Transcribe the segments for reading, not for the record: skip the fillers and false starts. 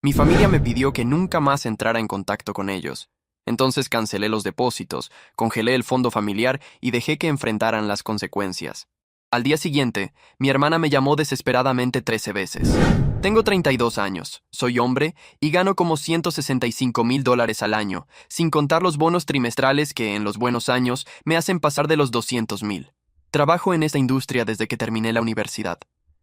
Mi familia me pidió que nunca más entrara en contacto con ellos. Entonces cancelé los depósitos, congelé el fondo familiar y dejé que enfrentaran las consecuencias. Al día siguiente, mi hermana me llamó desesperadamente 13 veces. Tengo 32 años, soy hombre y gano como $165,000 al año, sin contar los bonos trimestrales que en los buenos años me hacen pasar de los 200,000. Trabajo en esta industria desde que terminé la universidad.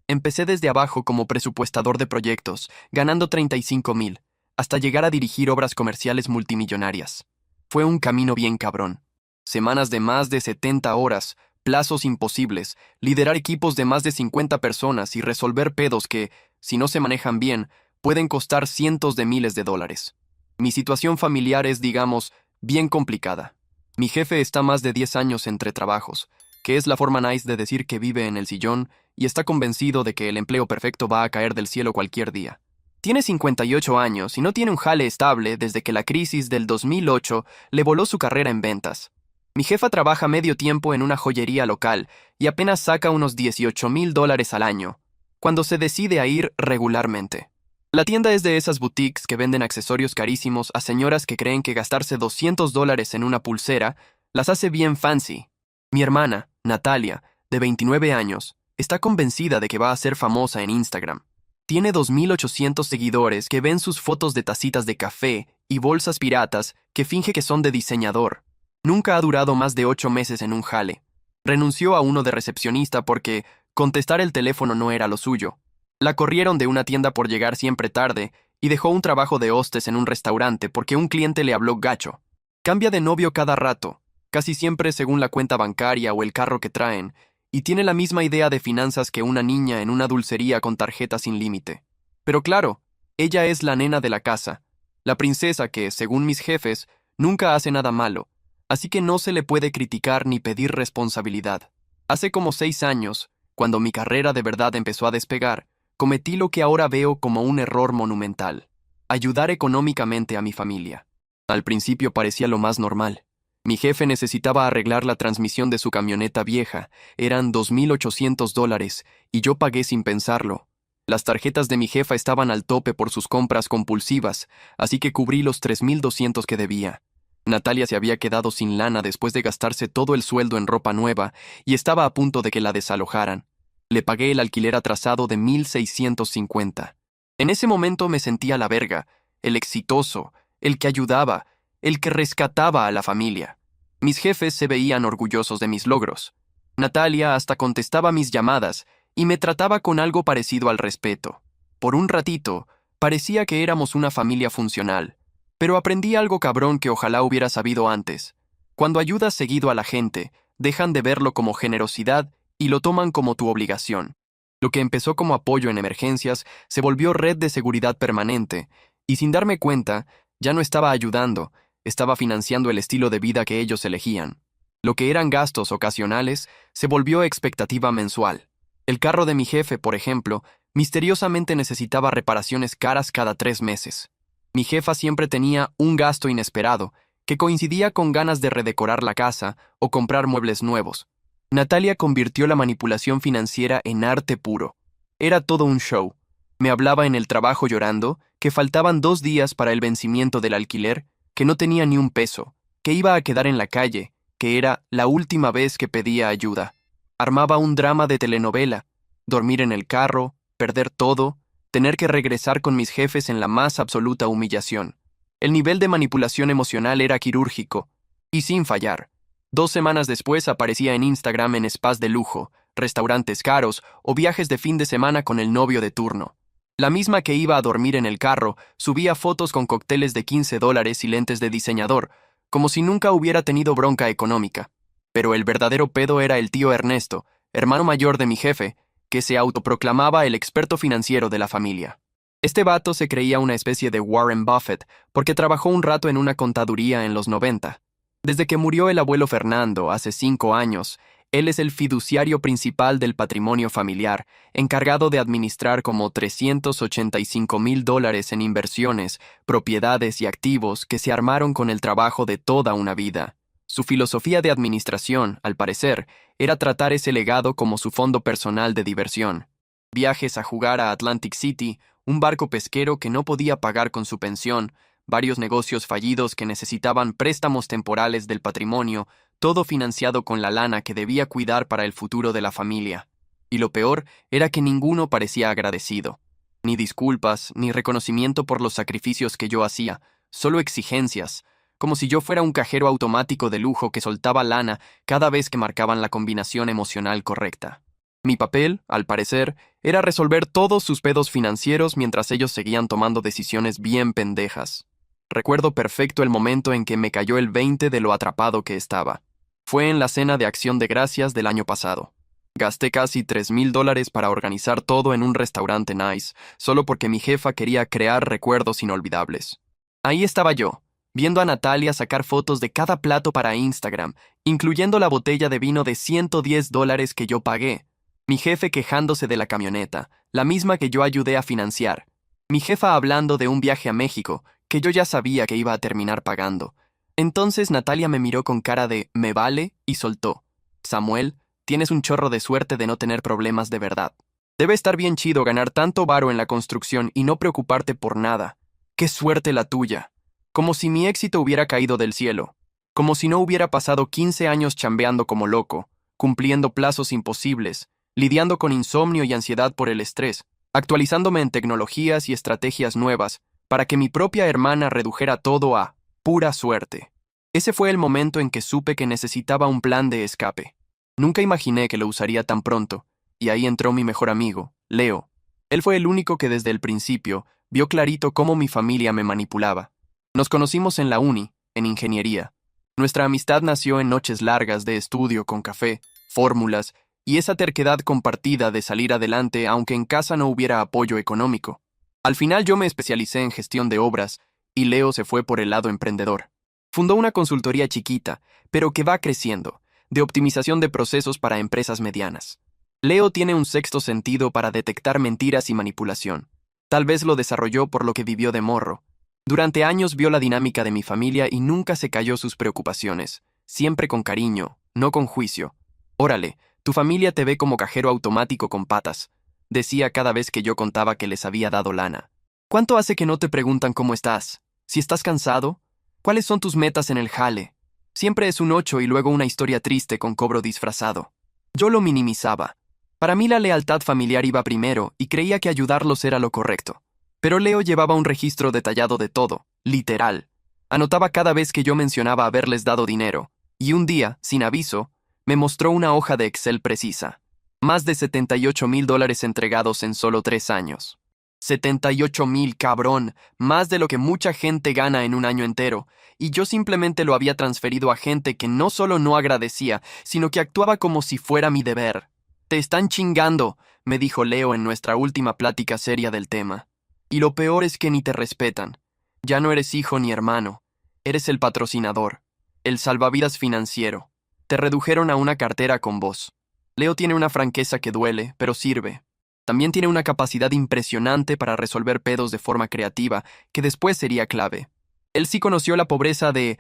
Empecé desde abajo como presupuestador de proyectos, ganando 35,000, hasta llegar a dirigir obras comerciales multimillonarias. Fue un camino bien cabrón. Semanas de más de 70 horas, plazos imposibles, liderar equipos de más de 50 personas y resolver pedos que, si no se manejan bien, pueden costar cientos de miles de dólares. Mi situación familiar es, digamos, bien complicada. Mi jefe está más de 10 años entre trabajos, que es la forma nice de decir que vive en el sillón y está convencido de que el empleo perfecto va a caer del cielo cualquier día. Tiene 58 años y no tiene un jale estable desde que la crisis del 2008 le voló su carrera en ventas. Mi jefa trabaja medio tiempo en una joyería local y apenas saca unos $18,000 al año, cuando se decide a ir regularmente. La tienda es de esas boutiques que venden accesorios carísimos a señoras que creen que gastarse $200 en una pulsera las hace bien fancy. Mi hermana, Natalia, de 29 años, está convencida de que va a ser famosa en Instagram. Tiene 2,800 seguidores que ven sus fotos de tacitas de café y bolsas piratas que finge que son de diseñador. Nunca ha durado más de 8 meses en un jale. Renunció a uno de recepcionista porque contestar el teléfono no era lo suyo. La corrieron de una tienda por llegar siempre tarde y dejó un trabajo de hostes en un restaurante porque un cliente le habló gacho. Cambia de novio cada rato, casi siempre según la cuenta bancaria o el carro que traen, y tiene la misma idea de finanzas que una niña en una dulcería con tarjeta sin límite. Pero claro, ella es la nena de la casa, la princesa que, según mis jefes, nunca hace nada malo, así que no se le puede criticar ni pedir responsabilidad. Hace como 6 años, cuando mi carrera de verdad empezó a despegar, cometí lo que ahora veo como un error monumental: ayudar económicamente a mi familia. Al principio parecía lo más normal. Mi jefe necesitaba arreglar la transmisión de su camioneta vieja. Eran $2,800 y yo pagué sin pensarlo. Las tarjetas de mi jefa estaban al tope por sus compras compulsivas, así que cubrí los 3,200 que debía. Natalia se había quedado sin lana después de gastarse todo el sueldo en ropa nueva y estaba a punto de que la desalojaran. Le pagué el alquiler atrasado de 1,650. En ese momento me sentía la verga, el exitoso, el que ayudaba, el que rescataba a la familia. Mis jefes se veían orgullosos de mis logros. Natalia hasta contestaba mis llamadas y me trataba con algo parecido al respeto. Por un ratito, parecía que éramos una familia funcional, pero aprendí algo cabrón que ojalá hubiera sabido antes. Cuando ayudas seguido a la gente, dejan de verlo como generosidad y lo toman como tu obligación. Lo que empezó como apoyo en emergencias se volvió red de seguridad permanente, y sin darme cuenta, ya no estaba ayudando, estaba financiando el estilo de vida que ellos elegían. Lo que eran gastos ocasionales se volvió expectativa mensual. El carro de mi jefe, por ejemplo, misteriosamente necesitaba reparaciones caras cada 3 meses. Mi jefa siempre tenía un gasto inesperado, que coincidía con ganas de redecorar la casa o comprar muebles nuevos. Natalia convirtió la manipulación financiera en arte puro. Era todo un show. Me hablaba en el trabajo llorando que faltaban 2 días para el vencimiento del alquiler, que no tenía ni un peso, que iba a quedar en la calle, que era la última vez que pedía ayuda. Armaba un drama de telenovela: dormir en el carro, perder todo, tener que regresar con mis jefes en la más absoluta humillación. El nivel de manipulación emocional era quirúrgico, y sin fallar. 2 semanas después aparecía en Instagram en spas de lujo, restaurantes caros o viajes de fin de semana con el novio de turno. La misma que iba a dormir en el carro subía fotos con cócteles de $15 y lentes de diseñador, como si nunca hubiera tenido bronca económica. Pero el verdadero pedo era el tío Ernesto, hermano mayor de mi jefe, que se autoproclamaba el experto financiero de la familia. Este vato se creía una especie de Warren Buffett porque trabajó un rato en una contaduría en los 90. Desde que murió el abuelo Fernando hace 5 años, él es el fiduciario principal del patrimonio familiar, encargado de administrar como $385,000 en inversiones, propiedades y activos que se armaron con el trabajo de toda una vida. Su filosofía de administración, al parecer, era tratar ese legado como su fondo personal de diversión. viajes a jugar a Atlantic City, un barco pesquero que no podía pagar con su pensión, varios negocios fallidos que necesitaban préstamos temporales del patrimonio, todo financiado con la lana que debía cuidar para el futuro de la familia. Y lo peor era que ninguno parecía agradecido. Ni disculpas, ni reconocimiento por los sacrificios que yo hacía, solo exigencias, como si yo fuera un cajero automático de lujo que soltaba lana cada vez que marcaban la combinación emocional correcta. Mi papel, al parecer, era resolver todos sus pedos financieros mientras ellos seguían tomando decisiones bien pendejas. Recuerdo perfecto el momento en que me cayó el 20 de lo atrapado que estaba. Fue en la cena de Acción de Gracias del año pasado. Gasté casi $3,000 para organizar todo en un restaurante nice, solo porque mi jefa quería crear recuerdos inolvidables. Ahí estaba yo, viendo a Natalia sacar fotos de cada plato para Instagram, incluyendo la botella de vino de $110 que yo pagué. Mi jefe quejándose de la camioneta, la misma que yo ayudé a financiar. Mi jefa hablando de un viaje a México, que yo ya sabía que iba a terminar pagando. Entonces Natalia me miró con cara de «¿me vale?» y soltó. «Samuel, tienes un chorro de suerte de no tener problemas de verdad. Debe estar bien chido ganar tanto varo en la construcción y no preocuparte por nada. ¡Qué suerte la tuya! Como si mi éxito hubiera caído del cielo. Como si no hubiera pasado 15 años chambeando como loco, cumpliendo plazos imposibles, lidiando con insomnio y ansiedad por el estrés, actualizándome en tecnologías y estrategias nuevas, para que mi propia hermana redujera todo a pura suerte. Ese fue el momento en que supe que necesitaba un plan de escape. Nunca imaginé que lo usaría tan pronto, y ahí entró mi mejor amigo, Leo. Él fue el único que desde el principio vio clarito cómo mi familia me manipulaba. Nos conocimos en la uni, en ingeniería. Nuestra amistad nació en noches largas de estudio con café, fórmulas y esa terquedad compartida de salir adelante aunque en casa no hubiera apoyo económico. Al final yo me especialicé en gestión de obras y Leo se fue por el lado emprendedor. Fundó una consultoría chiquita, pero que va creciendo, de optimización de procesos para empresas medianas. Leo tiene un sexto sentido para detectar mentiras y manipulación. Tal vez lo desarrolló por lo que vivió de morro. Durante años vio la dinámica de mi familia y nunca se calló sus preocupaciones, siempre con cariño, no con juicio. «Órale, tu familia te ve como cajero automático con patas», decía cada vez que yo contaba que les había dado lana. «¿Cuánto hace que no te preguntan cómo estás? ¿Si estás cansado? ¿Cuáles son tus metas en el jale? Siempre es un 8 y luego una historia triste con cobro disfrazado». Yo lo minimizaba. Para mí la lealtad familiar iba primero y creía que ayudarlos era lo correcto. Pero Leo llevaba un registro detallado de todo, literal. Anotaba cada vez que yo mencionaba haberles dado dinero, y un día, sin aviso, me mostró una hoja de Excel precisa. Más de $78,000 entregados en solo 3 años. 78,000, cabrón, más de lo que mucha gente gana en un año entero, y yo simplemente lo había transferido a gente que no solo no agradecía, sino que actuaba como si fuera mi deber. «Te están chingando», me dijo Leo en nuestra última plática seria del tema. «Y lo peor es que ni te respetan. Ya no eres hijo ni hermano. Eres el patrocinador, el salvavidas financiero. Te redujeron a una cartera con vos». Leo tiene una franqueza que duele, pero sirve. También tiene una capacidad impresionante para resolver pedos de forma creativa, que después sería clave. Él sí conoció la pobreza de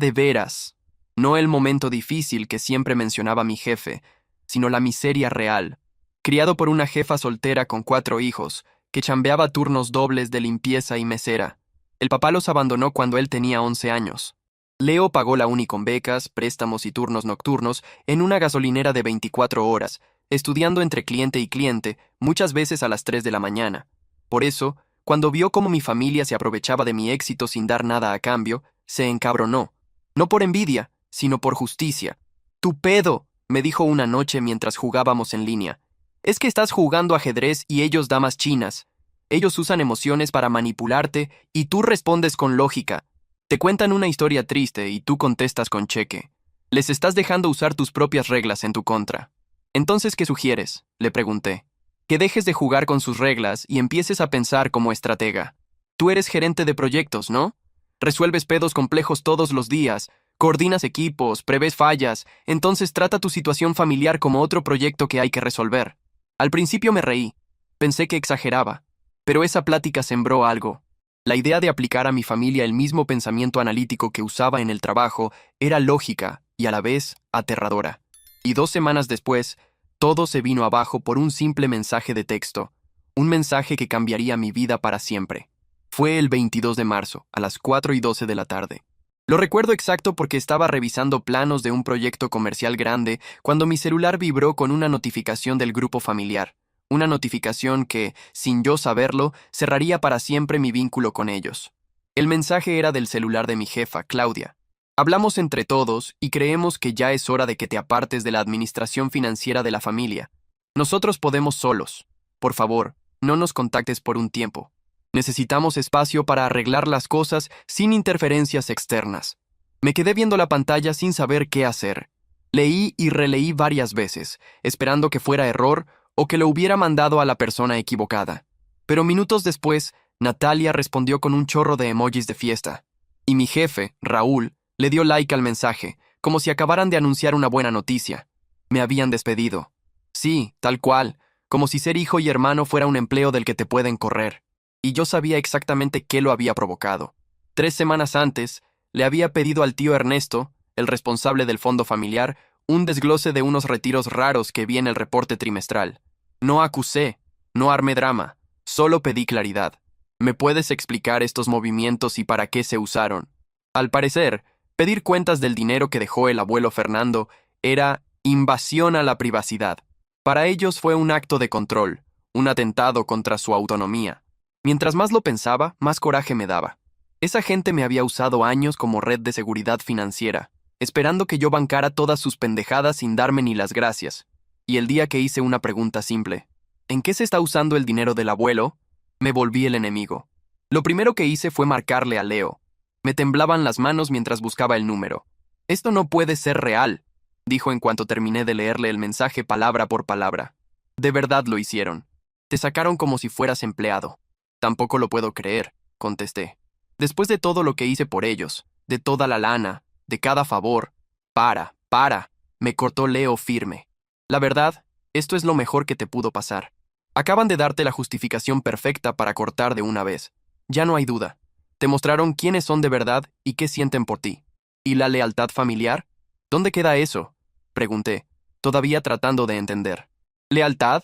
de veras. No el momento difícil que siempre mencionaba mi jefe, sino la miseria real. Criado por una jefa soltera con 4 hijos, que chambeaba turnos dobles de limpieza y mesera. El papá los abandonó cuando él tenía 11 años. Leo pagó la uni con becas, préstamos y turnos nocturnos en una gasolinera de 24 horas, estudiando entre cliente y cliente, muchas veces a las 3 de la mañana. Por eso, cuando vio cómo mi familia se aprovechaba de mi éxito sin dar nada a cambio, se encabronó. No por envidia, sino por justicia. «Tu pedo», me dijo una noche mientras jugábamos en línea. «Es que estás jugando ajedrez y ellos damas chinas. Ellos usan emociones para manipularte y tú respondes con lógica. Te cuentan una historia triste y tú contestas con cheque. Les estás dejando usar tus propias reglas en tu contra». «Entonces, ¿qué sugieres?», le pregunté. «Que dejes de jugar con sus reglas y empieces a pensar como estratega. Tú eres gerente de proyectos, ¿no? Resuelves pedos complejos todos los días, coordinas equipos, prevés fallas, entonces trata tu situación familiar como otro proyecto que hay que resolver». Al principio me reí. Pensé que exageraba. Pero esa plática sembró algo. La idea de aplicar a mi familia el mismo pensamiento analítico que usaba en el trabajo era lógica y a la vez aterradora. Y 2 semanas después, Todo se vino abajo por un simple mensaje de texto, un mensaje que cambiaría mi vida para siempre. Fue el 22 de marzo, a las 4:12 de la tarde. Lo recuerdo exacto porque estaba revisando planos de un proyecto comercial grande cuando mi celular vibró con una notificación del grupo familiar. Una notificación que, sin yo saberlo, cerraría para siempre mi vínculo con ellos. El mensaje era del celular de mi jefa, Claudia. Hablamos entre todos y creemos que ya es hora de que te apartes de la administración financiera de la familia. Nosotros podemos solos. Por favor, no nos contactes por un tiempo. Necesitamos espacio para arreglar las cosas sin interferencias externas. Me quedé viendo la pantalla sin saber qué hacer. Leí y releí varias veces, esperando que fuera error o que lo hubiera mandado a la persona equivocada. Pero minutos después, Natalia respondió con un chorro de emojis de fiesta. Y mi jefe, Raúl, le dio like al mensaje, como si acabaran de anunciar una buena noticia. Me habían despedido. Sí, tal cual, como si ser hijo y hermano fuera un empleo del que te pueden correr. Y yo sabía exactamente qué lo había provocado. 3 semanas antes, le había pedido al tío Ernesto, el responsable del fondo familiar, un desglose de unos retiros raros que vi en el reporte trimestral. No acusé, no armé drama, solo pedí claridad. ¿Me puedes explicar estos movimientos y para qué se usaron? Al parecer, pedir cuentas del dinero que dejó el abuelo Fernando era invasión a la privacidad. Para ellos fue un acto de control, un atentado contra su autonomía. Mientras más lo pensaba, más coraje me daba. Esa gente me había usado años como red de seguridad financiera, esperando que yo bancara todas sus pendejadas sin darme ni las gracias. Y el día que hice una pregunta simple, ¿en qué se está usando el dinero del abuelo?, me volví el enemigo. Lo primero que hice fue marcarle a Leo. Me temblaban las manos mientras buscaba el número. Esto no puede ser real, dijo en cuanto terminé de leerle el mensaje palabra por palabra. De verdad lo hicieron. Te sacaron como si fueras empleado. Tampoco lo puedo creer, contesté. Después de todo lo que hice por ellos, de toda la lana, de cada favor. Para, me cortó Leo firme. La verdad, esto es lo mejor que te pudo pasar. Acaban de darte la justificación perfecta para cortar de una vez. Ya no hay duda. Te mostraron quiénes son de verdad y qué sienten por ti. ¿Y la lealtad familiar? ¿Dónde queda eso?, pregunté, todavía tratando de entender. ¿Lealtad?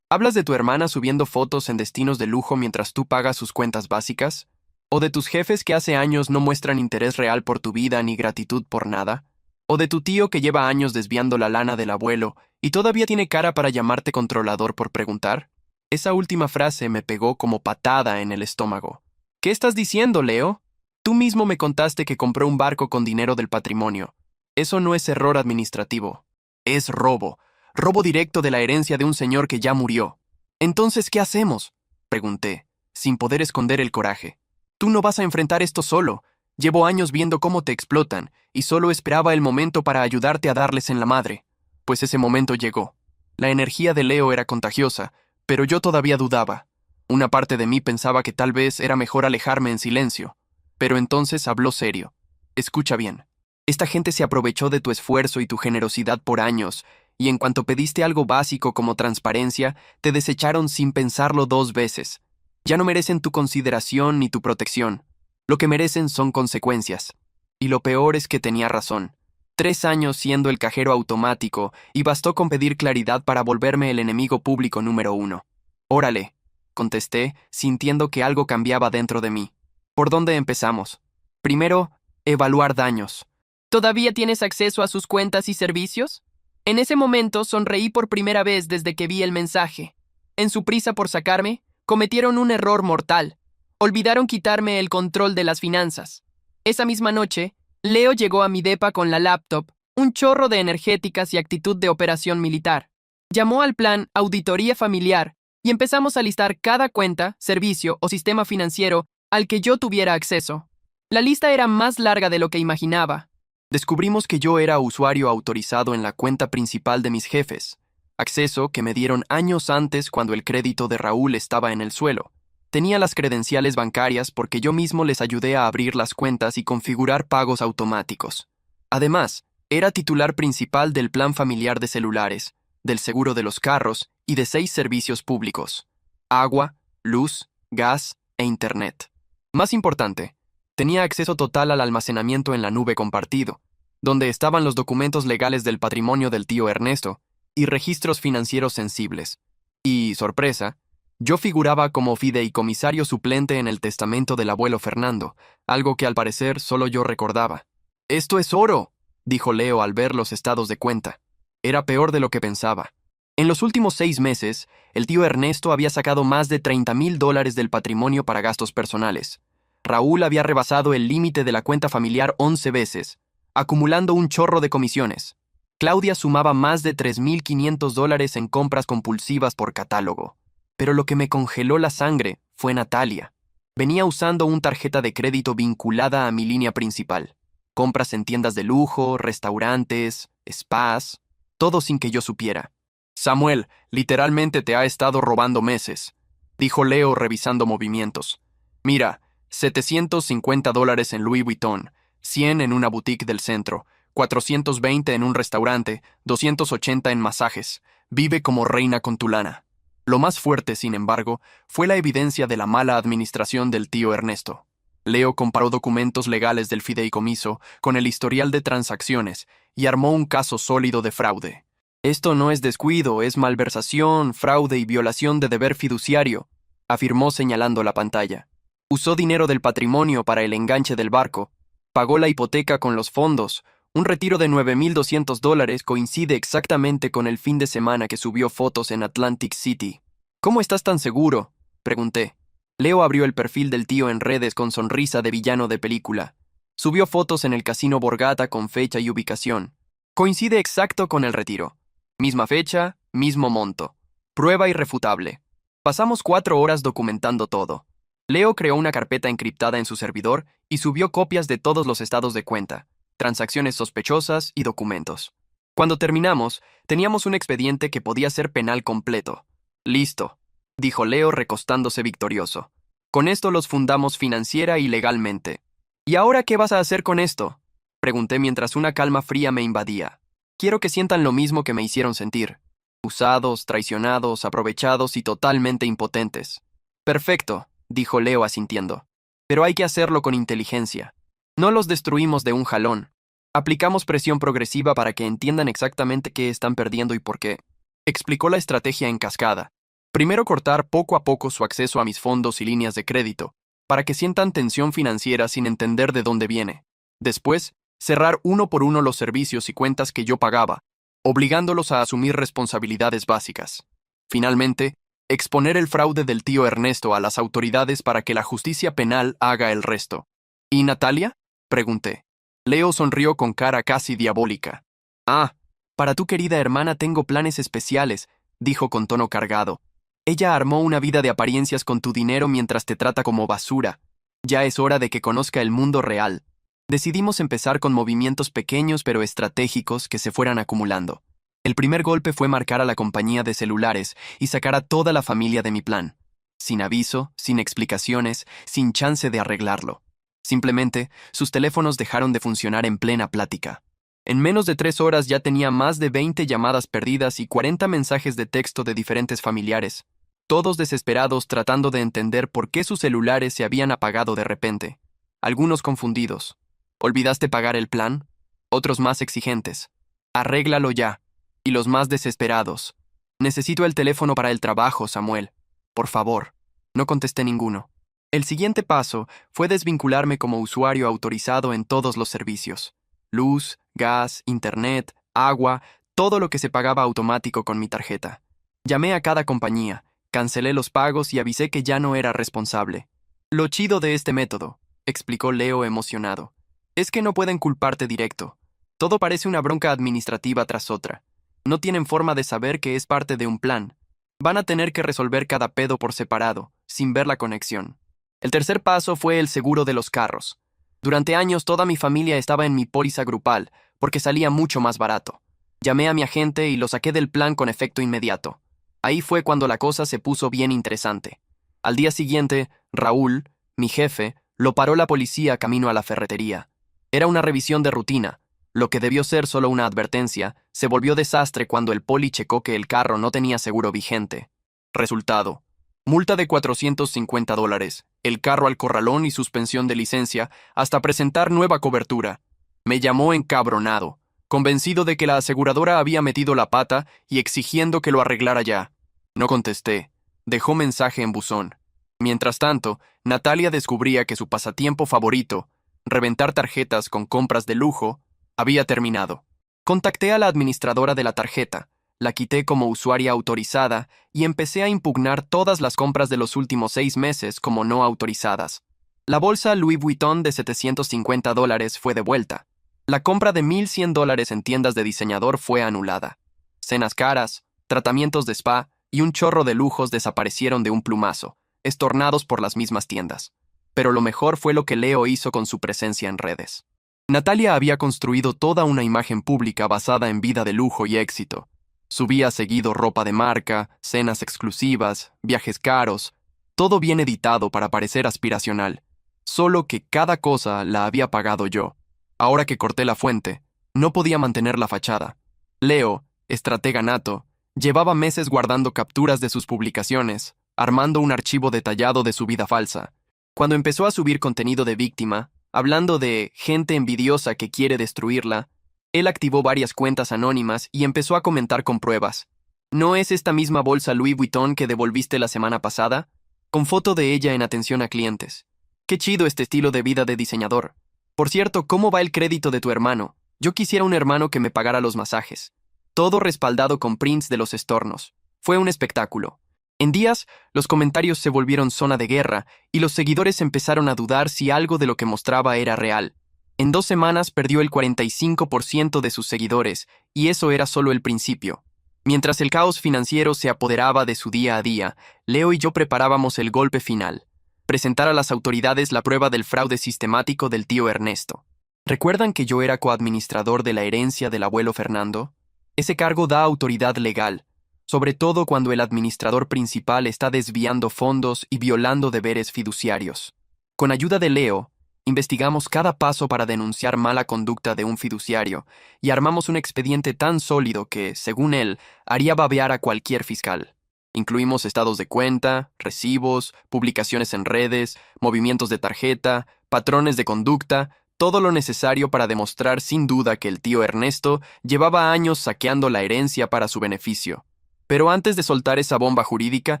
¿Hablas de tu hermana subiendo fotos en destinos de lujo mientras tú pagas sus cuentas básicas? ¿O de tus jefes que hace años no muestran interés real por tu vida ni gratitud por nada? ¿O de tu tío que lleva años desviando la lana del abuelo y todavía tiene cara para llamarte controlador por preguntar? Esa última frase me pegó como patada en el estómago. ¿Qué estás diciendo, Leo? Tú mismo me contaste que compró un barco con dinero del patrimonio. Eso no es error administrativo. Es robo. Robo directo de la herencia de un señor que ya murió. ¿Entonces qué hacemos?, pregunté, sin poder esconder el coraje. Tú no vas a enfrentar esto solo. Llevo años viendo cómo te explotan, y solo esperaba el momento para ayudarte a darles en la madre. Pues ese momento llegó. La energía de Leo era contagiosa, pero yo todavía dudaba. Una parte de mí pensaba que tal vez era mejor alejarme en silencio. Pero entonces habló serio. Escucha bien. Esta gente se aprovechó de tu esfuerzo y tu generosidad por años, y en cuanto pediste algo básico como transparencia, te desecharon sin pensarlo 2 veces. Ya no merecen tu consideración ni tu protección. Lo que merecen son consecuencias. Y lo peor es que tenía razón. 3 años siendo el cajero automático, y bastó con pedir claridad para volverme el enemigo público número 1. Órale, contesté, sintiendo que algo cambiaba dentro de mí. ¿Por dónde empezamos? Primero, evaluar daños. ¿Todavía tienes acceso a sus cuentas y servicios? En ese momento sonreí por primera vez desde que vi el mensaje. En su prisa por sacarme, cometieron un error mortal. Olvidaron quitarme el control de las finanzas. Esa misma noche, Leo llegó a mi depa con la laptop, un chorro de energéticas y actitud de operación militar. Llamó al plan Auditoría Familiar y empezamos a listar cada cuenta, servicio o sistema financiero al que yo tuviera acceso. La lista era más larga de lo que imaginaba. Descubrimos que yo era usuario autorizado en la cuenta principal de mis jefes, acceso que me dieron años antes cuando el crédito de Raúl estaba en el suelo. Tenía las credenciales bancarias porque yo mismo les ayudé a abrir las cuentas y configurar pagos automáticos. Además, era titular principal del plan familiar de celulares, del seguro de los carros y de 6 servicios públicos: agua, luz, gas e internet. Más importante, tenía acceso total al almacenamiento en la nube compartido, donde estaban los documentos legales del patrimonio del tío Ernesto, y registros financieros sensibles. Y, sorpresa, yo figuraba como fideicomisario suplente en el testamento del abuelo Fernando, algo que al parecer solo yo recordaba. «¡Esto es oro!», dijo Leo al ver los estados de cuenta. Era peor de lo que pensaba. En los últimos 6 meses, el tío Ernesto había sacado más de $30,000 del patrimonio para gastos personales. Raúl había rebasado el límite de la cuenta familiar 11 veces, acumulando un chorro de comisiones. Claudia sumaba más de $3,500 en compras compulsivas por catálogo. Pero lo que me congeló la sangre fue Natalia. Venía usando una tarjeta de crédito vinculada a mi línea principal. Compras en tiendas de lujo, restaurantes, spas, todo sin que yo supiera. «Samuel, literalmente te ha estado robando meses», dijo Leo revisando movimientos. «Mira, $750 en Louis Vuitton, 100 en una boutique del centro, 420 en un restaurante, 280 en masajes. Vive como reina con tu lana». Lo más fuerte, sin embargo, fue la evidencia de la mala administración del tío Ernesto. Leo comparó documentos legales del fideicomiso con el historial de transacciones y armó un caso sólido de fraude. «Esto no es descuido, es malversación, fraude y violación de deber fiduciario», afirmó señalando la pantalla. «Usó dinero del patrimonio para el enganche del barco, pagó la hipoteca con los fondos. Un retiro de $9,200 coincide exactamente con el fin de semana que subió fotos en Atlantic City». «¿Cómo estás tan seguro?», pregunté. Leo abrió el perfil del tío en redes con sonrisa de villano de película. Subió fotos en el Casino Borgata con fecha y ubicación. Coincide exacto con el retiro. Misma fecha, mismo monto. Prueba irrefutable. Pasamos 4 horas documentando todo. Leo creó una carpeta encriptada en su servidor y subió copias de todos los estados de cuenta, transacciones sospechosas y documentos. Cuando terminamos, teníamos un expediente que podía ser penal completo. «Listo», dijo Leo recostándose victorioso. «Con esto los fundamos financiera y legalmente». «¿Y ahora qué vas a hacer con esto?», pregunté mientras una calma fría me invadía. Quiero que sientan lo mismo que me hicieron sentir. Usados, traicionados, aprovechados y totalmente impotentes. «Perfecto», dijo Leo asintiendo. «Pero hay que hacerlo con inteligencia. No los destruimos de un jalón. Aplicamos presión progresiva para que entiendan exactamente qué están perdiendo y por qué». Explicó la estrategia en cascada. Primero cortar poco a poco su acceso a mis fondos y líneas de crédito, para que sientan tensión financiera sin entender de dónde viene. Después, cerrar uno por uno los servicios y cuentas que yo pagaba, obligándolos a asumir responsabilidades básicas. Finalmente, exponer el fraude del tío Ernesto a las autoridades para que la justicia penal haga el resto. «¿Y Natalia?», pregunté. Leo sonrió con cara casi diabólica. «Ah, para tu querida hermana tengo planes especiales», dijo con tono cargado. «Ella armó una vida de apariencias con tu dinero mientras te trata como basura. Ya es hora de que conozca el mundo real». Decidimos empezar con movimientos pequeños pero estratégicos que se fueran acumulando. El primer golpe fue marcar a la compañía de celulares y sacar a toda la familia de mi plan. Sin aviso, sin explicaciones, sin chance de arreglarlo. Simplemente, sus teléfonos dejaron de funcionar en plena plática. En menos de 3 horas ya tenía más de 20 llamadas perdidas y 40 mensajes de texto de diferentes familiares, todos desesperados tratando de entender por qué sus celulares se habían apagado de repente. Algunos confundidos. «¿Olvidaste pagar el plan?», otros más exigentes. «Arréglalo ya». Y los más desesperados. «Necesito el teléfono para el trabajo, Samuel. Por favor». No contesté ninguno. El siguiente paso fue desvincularme como usuario autorizado en todos los servicios. Luz, gas, internet, agua, todo lo que se pagaba automático con mi tarjeta. Llamé a cada compañía, cancelé los pagos y avisé que ya no era responsable. «Lo chido de este método», explicó Leo emocionado, «es que no pueden culparte directo. Todo parece una bronca administrativa tras otra. No tienen forma de saber que es parte de un plan. Van a tener que resolver cada pedo por separado, sin ver la conexión». El tercer paso fue el seguro de los carros. Durante años toda mi familia estaba en mi póliza grupal, porque salía mucho más barato. Llamé a mi agente y lo saqué del plan con efecto inmediato. Ahí fue cuando la cosa se puso bien interesante. Al día siguiente, Raúl, mi jefe, lo paró la policía camino a la ferretería. Era una revisión de rutina. Lo que debió ser solo una advertencia, se volvió desastre cuando el poli checó que el carro no tenía seguro vigente. Resultado: multa de $450, el carro al corralón y suspensión de licencia hasta presentar nueva cobertura. Me llamó encabronado. convencido de que la aseguradora había metido la pata y exigiendo que lo arreglara ya. No contesté. Dejó mensaje en buzón. Mientras tanto, Natalia descubría que su pasatiempo favorito, reventar tarjetas con compras de lujo, había terminado. Contacté a la administradora de la tarjeta, la quité como usuaria autorizada y empecé a impugnar todas las compras de los últimos 6 meses como no autorizadas. La bolsa Louis Vuitton de $750 fue devuelta. La compra de $1,100 en tiendas de diseñador fue anulada. Cenas caras, tratamientos de spa y un chorro de lujos desaparecieron de un plumazo, estornados por las mismas tiendas. Pero lo mejor fue lo que Leo hizo con su presencia en redes. Natalia había construido toda una imagen pública basada en vida de lujo y éxito. Subía seguido ropa de marca, cenas exclusivas, viajes caros, todo bien editado para parecer aspiracional. Solo que cada cosa la había pagado yo. Ahora que corté la fuente, no podía mantener la fachada. Leo, estratega nato, llevaba meses guardando capturas de sus publicaciones, armando un archivo detallado de su vida falsa. Cuando empezó a subir contenido de víctima, hablando de gente envidiosa que quiere destruirla, él activó varias cuentas anónimas y empezó a comentar con pruebas. ¿No es esta misma bolsa Louis Vuitton que devolviste la semana pasada? Con foto de ella en atención a clientes. Qué chido este estilo de vida de diseñador. Por cierto, ¿cómo va el crédito de tu hermano? Yo quisiera un hermano que me pagara los masajes. Todo respaldado con prints de los estornos. Fue un espectáculo. En días, los comentarios se volvieron zona de guerra y los seguidores empezaron a dudar si algo de lo que mostraba era real. En 2 semanas perdió el 45% de sus seguidores, y eso era solo el principio. Mientras el caos financiero se apoderaba de su día a día, Leo y yo preparábamos el golpe final: presentar a las autoridades la prueba del fraude sistemático del tío Ernesto. ¿Recuerdan que yo era coadministrador de la herencia del abuelo Fernando? Ese cargo da autoridad legal, sobre todo cuando el administrador principal está desviando fondos y violando deberes fiduciarios. Con ayuda de Leo, investigamos cada paso para denunciar mala conducta de un fiduciario y armamos un expediente tan sólido que, según él, haría babear a cualquier fiscal. Incluimos estados de cuenta, recibos, publicaciones en redes, movimientos de tarjeta, patrones de conducta, todo lo necesario para demostrar sin duda que el tío Ernesto llevaba años saqueando la herencia para su beneficio. Pero antes de soltar esa bomba jurídica,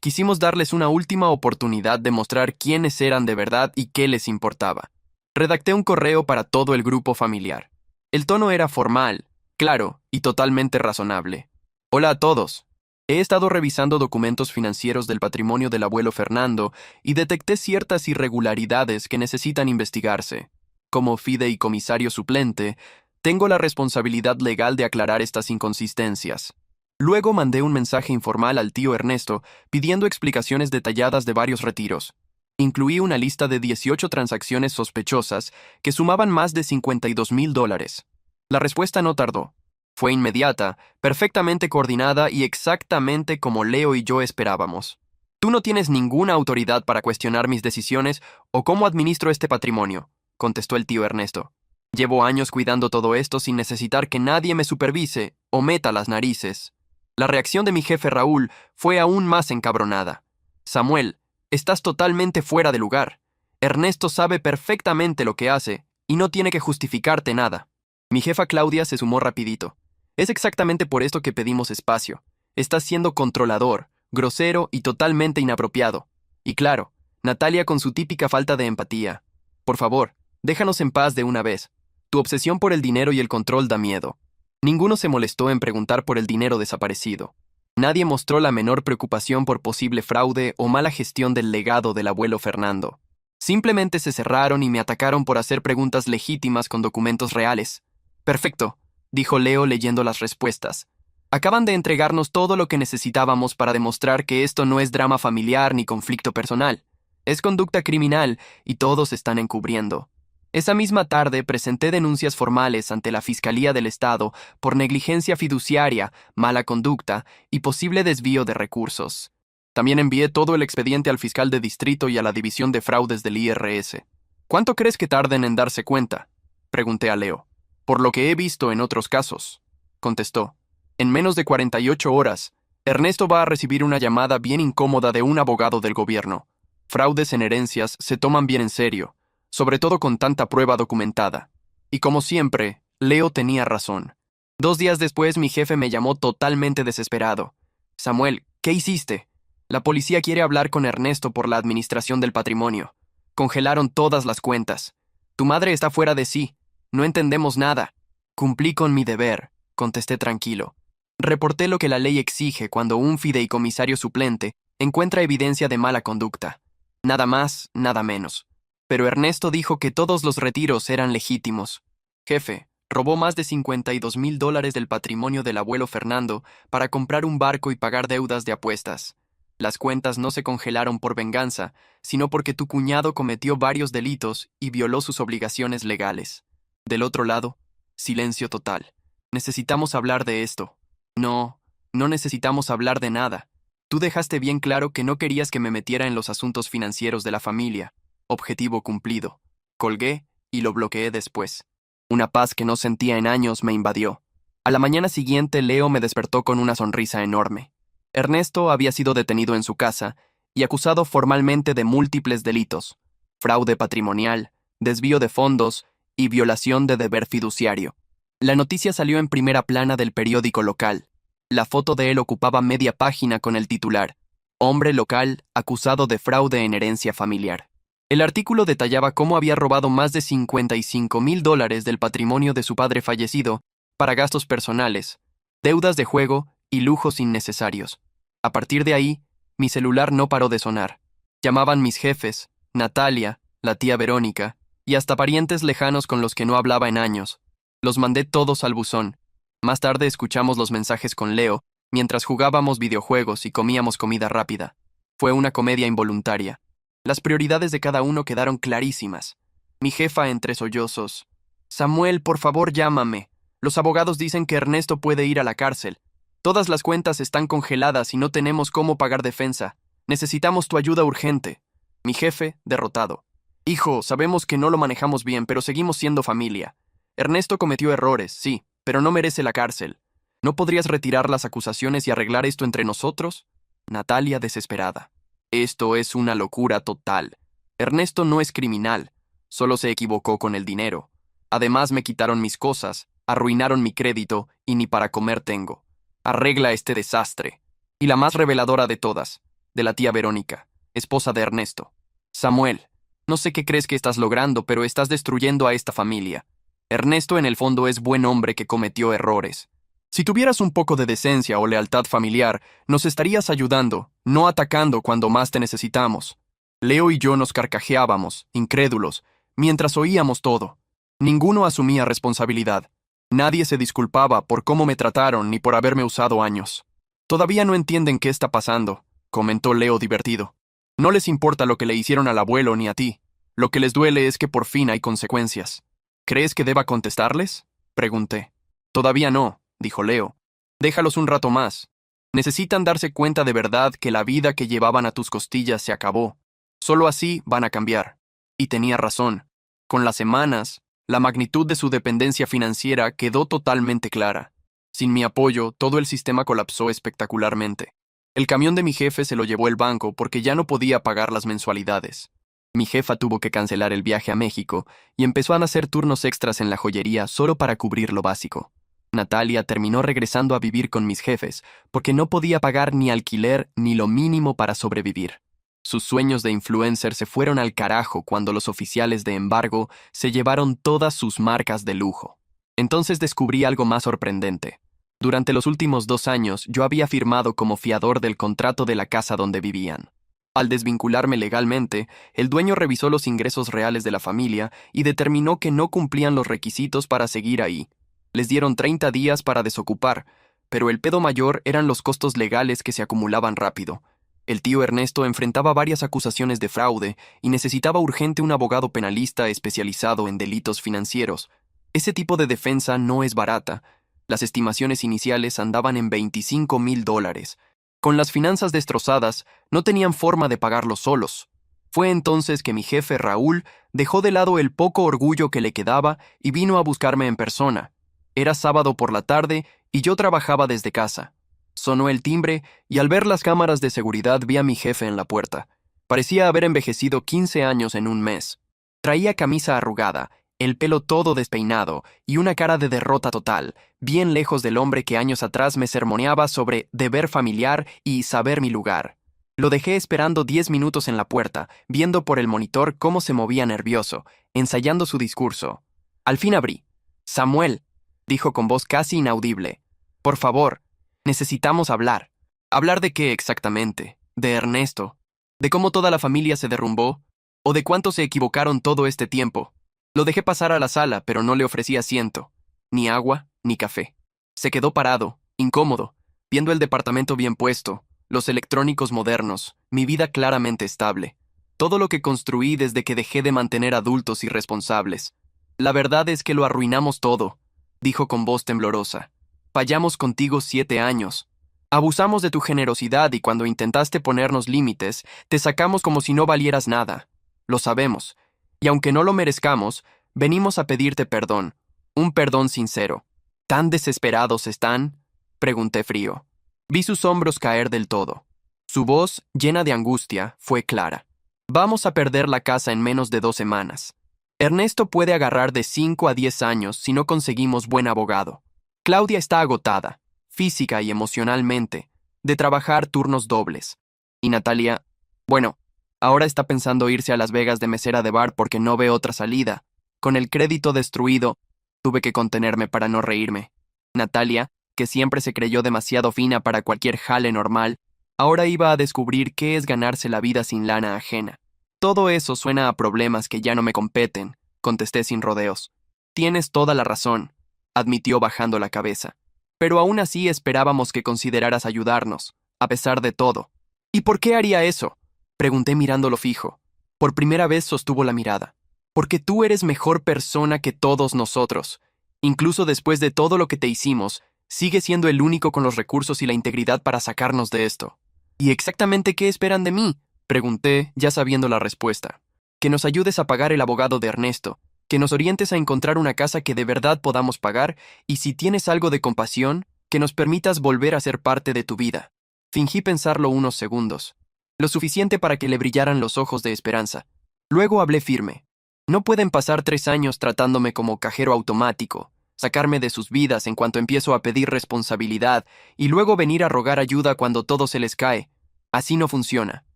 quisimos darles una última oportunidad de mostrar quiénes eran de verdad y qué les importaba. Redacté un correo para todo el grupo familiar. El tono era formal, claro y totalmente razonable. Hola a todos. He estado revisando documentos financieros del patrimonio del abuelo Fernando y detecté ciertas irregularidades que necesitan investigarse. Como fideicomisario suplente, tengo la responsabilidad legal de aclarar estas inconsistencias. Luego mandé un mensaje informal al tío Ernesto pidiendo explicaciones detalladas de varios retiros. Incluí una lista de 18 transacciones sospechosas que sumaban más de $52,000. La respuesta no tardó. Fue inmediata, perfectamente coordinada y exactamente como Leo y yo esperábamos. Tú no tienes ninguna autoridad para cuestionar mis decisiones o cómo administro este patrimonio, contestó el tío Ernesto. Llevo años cuidando todo esto sin necesitar que nadie me supervise o meta las narices. La reacción de mi jefe Raúl fue aún más encabronada. Samuel, estás totalmente fuera de lugar. Ernesto sabe perfectamente lo que hace y no tiene que justificarte nada. Mi jefa Claudia se sumó rapidito. Es exactamente por esto que pedimos espacio. Estás siendo controlador, grosero y totalmente inapropiado. Y claro, Natalia con su típica falta de empatía. Por favor, déjanos en paz de una vez. Tu obsesión por el dinero y el control da miedo. Ninguno se molestó en preguntar por el dinero desaparecido. Nadie mostró la menor preocupación por posible fraude o mala gestión del legado del abuelo Fernando. Simplemente se cerraron y me atacaron por hacer preguntas legítimas con documentos reales. Perfecto, dijo Leo leyendo las respuestas. Acaban de entregarnos todo lo que necesitábamos para demostrar que esto no es drama familiar ni conflicto personal. Es conducta criminal y todos están encubriendo. Esa misma tarde presenté denuncias formales ante la Fiscalía del Estado por negligencia fiduciaria, mala conducta y posible desvío de recursos. También envié todo el expediente al fiscal de distrito y a la división de fraudes del IRS. ¿Cuánto crees que tarden en darse cuenta?, pregunté a Leo. Por lo que he visto en otros casos, contestó. En menos de 48 horas, Ernesto va a recibir una llamada bien incómoda de un abogado del gobierno. Fraudes en herencias se toman bien en serio, sobre todo con tanta prueba documentada. Y como siempre, Leo tenía razón. 2 días después mi jefe me llamó totalmente desesperado. Samuel, ¿qué hiciste? La policía quiere hablar con Ernesto por la administración del patrimonio. Congelaron todas las cuentas. Tu madre está fuera de sí. No entendemos nada. Cumplí con mi deber, contesté tranquilo. Reporté lo que la ley exige cuando un fideicomisario suplente encuentra evidencia de mala conducta. Nada más, nada menos. Pero Ernesto dijo que todos los retiros eran legítimos. Jefe, robó más de $52,000 del patrimonio del abuelo Fernando para comprar un barco y pagar deudas de apuestas. Las cuentas no se congelaron por venganza, sino porque tu cuñado cometió varios delitos y violó sus obligaciones legales. Del otro lado, silencio total. Necesitamos hablar de esto. No, no necesitamos hablar de nada. Tú dejaste bien claro que no querías que me metiera en los asuntos financieros de la familia. Objetivo cumplido. Colgué y lo bloqueé después. Una paz que no sentía en años me invadió. A la mañana siguiente, Leo me despertó con una sonrisa enorme. Ernesto había sido detenido en su casa y acusado formalmente de múltiples delitos: fraude patrimonial, desvío de fondos y violación de deber fiduciario. La noticia salió en primera plana del periódico local. La foto de él ocupaba media página con el titular: Hombre local acusado de fraude en herencia familiar. El artículo detallaba cómo había robado más de $55,000 del patrimonio de su padre fallecido para gastos personales, deudas de juego y lujos innecesarios. A partir de ahí, mi celular no paró de sonar. Llamaban mis jefes, Natalia, la tía Verónica, y hasta parientes lejanos con los que no hablaba en años. Los mandé todos al buzón. Más tarde escuchamos los mensajes con Leo, mientras jugábamos videojuegos y comíamos comida rápida. Fue una comedia involuntaria. Las prioridades de cada uno quedaron clarísimas. Mi jefa entre sollozos: Samuel, por favor, llámame. Los abogados dicen que Ernesto puede ir a la cárcel. Todas las cuentas están congeladas y no tenemos cómo pagar defensa. Necesitamos tu ayuda urgente. Mi jefe, derrotado: Hijo, sabemos que no lo manejamos bien, pero seguimos siendo familia. Ernesto cometió errores, sí, pero no merece la cárcel. ¿No podrías retirar las acusaciones y arreglar esto entre nosotros? Natalia, desesperada: Esto es una locura total. Ernesto no es criminal, solo se equivocó con el dinero. Además me quitaron mis cosas, arruinaron mi crédito y ni para comer tengo. Arregla este desastre. Y la más reveladora de todas, de la tía Verónica, esposa de Ernesto: Samuel, no sé qué crees que estás logrando, pero estás destruyendo a esta familia. Ernesto en el fondo es buen hombre que cometió errores. Si tuvieras un poco de decencia o lealtad familiar, nos estarías ayudando, no atacando cuando más te necesitamos. Leo y yo nos carcajeábamos, incrédulos, mientras oíamos todo. Ninguno asumía responsabilidad. Nadie se disculpaba por cómo me trataron ni por haberme usado años. Todavía no entienden qué está pasando, comentó Leo divertido. No les importa lo que le hicieron al abuelo ni a ti. Lo que les duele es que por fin hay consecuencias. ¿Crees que deba contestarles?, pregunté. Todavía no, dijo Leo. Déjalos un rato más. Necesitan darse cuenta de verdad que la vida que llevaban a tus costillas se acabó. Solo así van a cambiar. Y tenía razón. Con las semanas, la magnitud de su dependencia financiera quedó totalmente clara. Sin mi apoyo, todo el sistema colapsó espectacularmente. El camión de mi jefe se lo llevó el banco porque ya no podía pagar las mensualidades. Mi jefa tuvo que cancelar el viaje a México y empezó a hacer turnos extras en la joyería solo para cubrir lo básico. Natalia terminó regresando a vivir con mis jefes porque no podía pagar ni alquiler ni lo mínimo para sobrevivir. Sus sueños de influencer se fueron al carajo cuando los oficiales de embargo se llevaron todas sus marcas de lujo. Entonces descubrí algo más sorprendente. Durante los últimos 2 años yo había firmado como fiador del contrato de la casa donde vivían. Al desvincularme legalmente, el dueño revisó los ingresos reales de la familia y determinó que no cumplían los requisitos para seguir ahí. Les dieron 30 días para desocupar, pero el pedo mayor eran los costos legales que se acumulaban rápido. El tío Ernesto enfrentaba varias acusaciones de fraude y necesitaba urgente un abogado penalista especializado en delitos financieros. Ese tipo de defensa no es barata. Las estimaciones iniciales andaban en $25,000. Con las finanzas destrozadas, no tenían forma de pagarlo solos. Fue entonces que mi jefe Raúl dejó de lado el poco orgullo que le quedaba y vino a buscarme en persona. Era sábado por la tarde y yo trabajaba desde casa. Sonó el timbre y al ver las cámaras de seguridad vi a mi jefe en la puerta. Parecía haber envejecido 15 años en un mes. Traía camisa arrugada el pelo todo despeinado y una cara de derrota total, bien lejos del hombre que años atrás me sermoneaba sobre deber familiar y saber mi lugar. Lo dejé esperando 10 minutos en la puerta, viendo por el monitor cómo se movía nervioso, ensayando su discurso. Al fin abrí. «Samuel», dijo con voz casi inaudible. «Por favor, necesitamos hablar». ¿Hablar de qué exactamente? ¿De Ernesto? ¿De cómo toda la familia se derrumbó? ¿O de cuánto se equivocaron todo este tiempo? Lo dejé pasar a la sala, pero no le ofrecí asiento. Ni agua, ni café. Se quedó parado, incómodo, viendo el departamento bien puesto, los electrónicos modernos, mi vida claramente estable. Todo lo que construí desde que dejé de mantener adultos irresponsables. La verdad es que lo arruinamos todo, dijo con voz temblorosa. Fallamos contigo 7 años. Abusamos de tu generosidad y cuando intentaste ponernos límites, te sacamos como si no valieras nada. Lo sabemos. Y aunque no lo merezcamos, venimos a pedirte perdón. Un perdón sincero. ¿Tan desesperados están?, pregunté frío. Vi sus hombros caer del todo. Su voz, llena de angustia, fue clara. Vamos a perder la casa en menos de 2 semanas. Ernesto puede agarrar de 5 a 10 años si no conseguimos buen abogado. Claudia está agotada, física y emocionalmente, de trabajar turnos dobles. Y Natalia, bueno, ahora está pensando irse a Las Vegas de mesera de bar porque no ve otra salida. Con el crédito destruido, tuve que contenerme para no reírme. Natalia, que siempre se creyó demasiado fina para cualquier jale normal, ahora iba a descubrir qué es ganarse la vida sin lana ajena. Todo eso suena a problemas que ya no me competen, contesté sin rodeos. Tienes toda la razón, admitió bajando la cabeza. Pero aún así esperábamos que consideraras ayudarnos, a pesar de todo. ¿Y por qué haría eso?, pregunté mirándolo fijo. Por primera vez sostuvo la mirada. Porque tú eres mejor persona que todos nosotros. Incluso después de todo lo que te hicimos, sigues siendo el único con los recursos y la integridad para sacarnos de esto. ¿Y exactamente qué esperan de mí?, pregunté, ya sabiendo la respuesta. Que nos ayudes a pagar el abogado de Ernesto, que nos orientes a encontrar una casa que de verdad podamos pagar y si tienes algo de compasión, que nos permitas volver a ser parte de tu vida. Fingí pensarlo unos segundos, lo suficiente para que le brillaran los ojos de esperanza. Luego hablé firme. No pueden pasar 3 años tratándome como cajero automático, sacarme de sus vidas en cuanto empiezo a pedir responsabilidad y luego venir a rogar ayuda cuando todo se les cae. Así no funciona.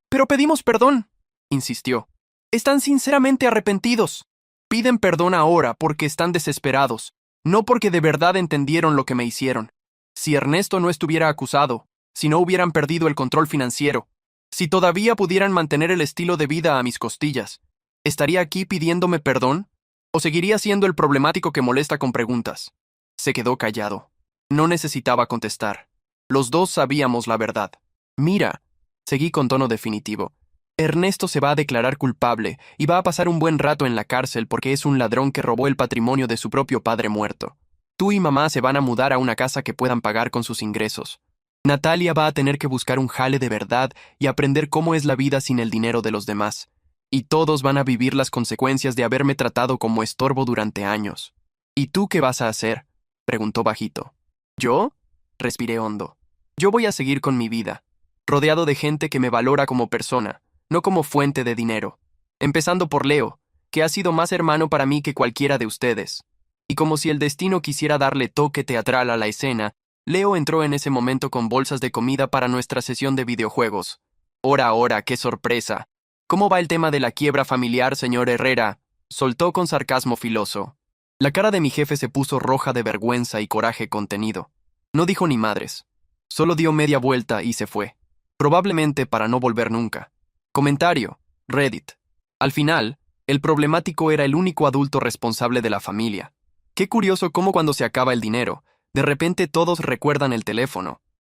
«Pero pedimos perdón», insistió. «Están sinceramente arrepentidos. Piden perdón ahora porque están desesperados, no porque de verdad entendieron lo que me hicieron. Si Ernesto no estuviera acusado, si no hubieran perdido el control financiero, si todavía pudieran mantener el estilo de vida a mis costillas, ¿estaría aquí pidiéndome perdón? ¿O seguiría siendo el problemático que molesta con preguntas?» Se quedó callado. No necesitaba contestar. Los dos sabíamos la verdad. «Mira», seguí con tono definitivo, «Ernesto se va a declarar culpable y va a pasar un buen rato en la cárcel porque es un ladrón que robó el patrimonio de su propio padre muerto. Tú y mamá se van a mudar a una casa que puedan pagar con sus ingresos. Natalia va a tener que buscar un jale de verdad y aprender cómo es la vida sin el dinero de los demás. Y todos van a vivir las consecuencias de haberme tratado como estorbo durante años. ¿Y tú qué vas a hacer?», preguntó bajito. «¿Yo?», respiré hondo. «Yo voy a seguir con mi vida, rodeado de gente que me valora como persona, no como fuente de dinero. Empezando por Leo, que ha sido más hermano para mí que cualquiera de ustedes». Y como si el destino quisiera darle toque teatral a la escena, Leo entró en ese momento con bolsas de comida para nuestra sesión de videojuegos. Ora, qué sorpresa. «¿Cómo va el tema de la quiebra familiar, señor Herrera?», soltó con sarcasmo filoso. La cara de mi jefe se puso roja de vergüenza y coraje contenido. No dijo ni madres. Solo dio media vuelta y se fue. Probablemente para no volver nunca. Comentario. Reddit. Al final, el problemático era el único adulto responsable de la familia. Qué curioso cómo cuando se acaba el dinero, de repente todos recuerdan el teléfono,